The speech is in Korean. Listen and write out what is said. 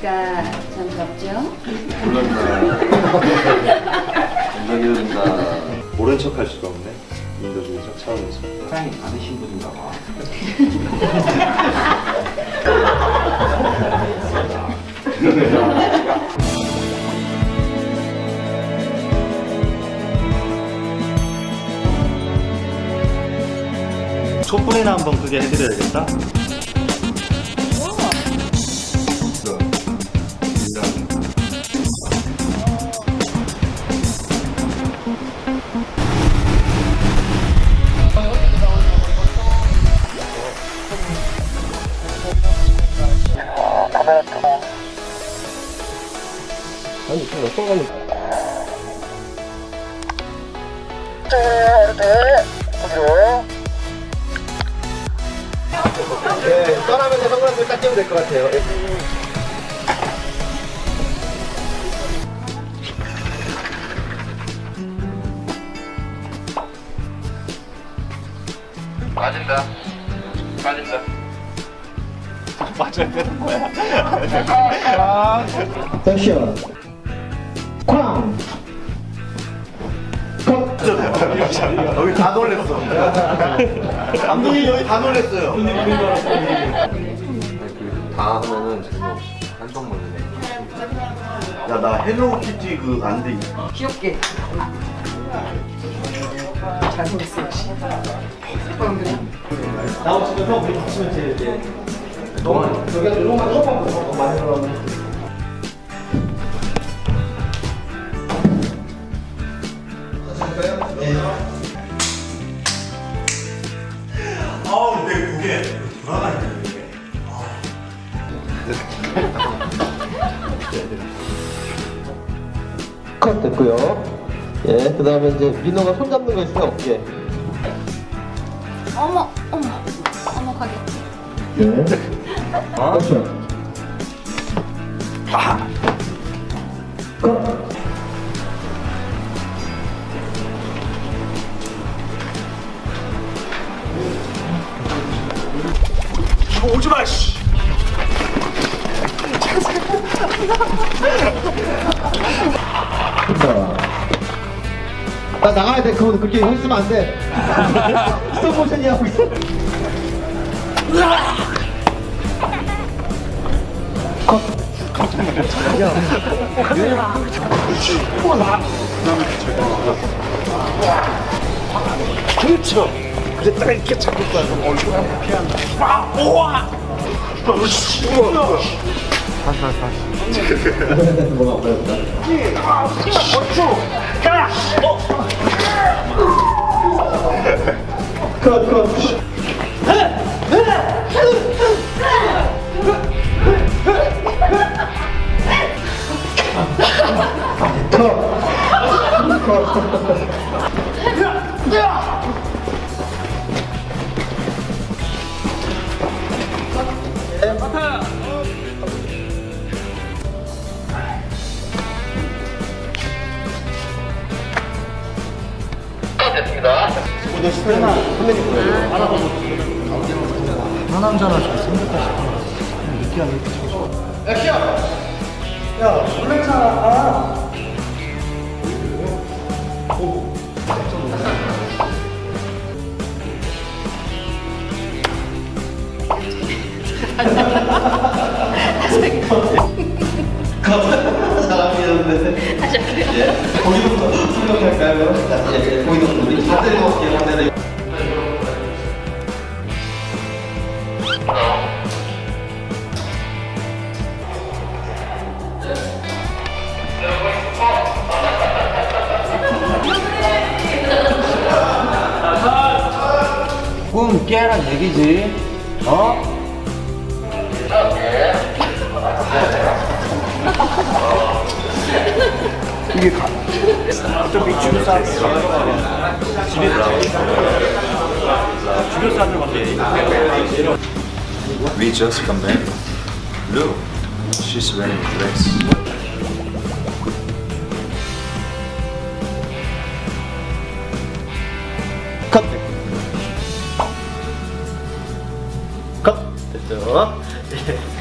보니까 참 덥죠? 감사합니다. 모른 척 할 수가 없네. 인도주의적 차원에서. 사랑이 많으신 분인가 봐. 촛불이나 한번 그게 해드려야겠다. 아니, 그냥 어떤 네, 떠나면서 선글라스를 딱 끼면 될 것 같아요. 빠진다. 빠진다. 맞아야 되는 거야. 액션. 쾅. 여기 다 놀랬어. 감독님 여기 다 놀랬어요. 다 하면은 재미없어. 한번 먹는 야, 나 헬로키티 그 안 돼. 귀엽게. 잘생겼어, 역시. 나오시면서 우리 같이면 제일 여기가 조금만 더 많이 들어가면 아우, 내 고개 돌아가니까 이게. 컷 됐고요. 예, 그 다음에 이제 민호가 손 잡는 거 있으면 어깨. 어머, 어머, 어머, 가게. 네. 액션. 컷. 오지 마, 씨. 나 나가야 돼. 그거 그렇게 했으면 안 돼. 스톱 모션이 하고 있어. 컷. 야. 그렇죠. 그래 딱 이렇게 잡고 가서 얼굴 한번 피한다. 아, 우와. 우와. 다시. 뭐가 없어졌다. 컷, 컷. 됐습니다. 오늘 스페나 선배님 거예요. 알아서 하남자나 좀 생겼다 싶어. 느끼하게 이렇게 쳐줘. 액션! 야, 놀랬잖아. 사람이었는데. 다시 할게요. 예. 거기부터 출력할까요? 자, 예, 거기서 우리 다 때리고 갈게요. 하면은. 꿈 깨란 얘기지. 어? 이게 좀 미치고 싸. 집에 들어가. 주변 사람들 막 We just come back. Look, she's wearing a dress. 컷. 컷. 됐죠? 예.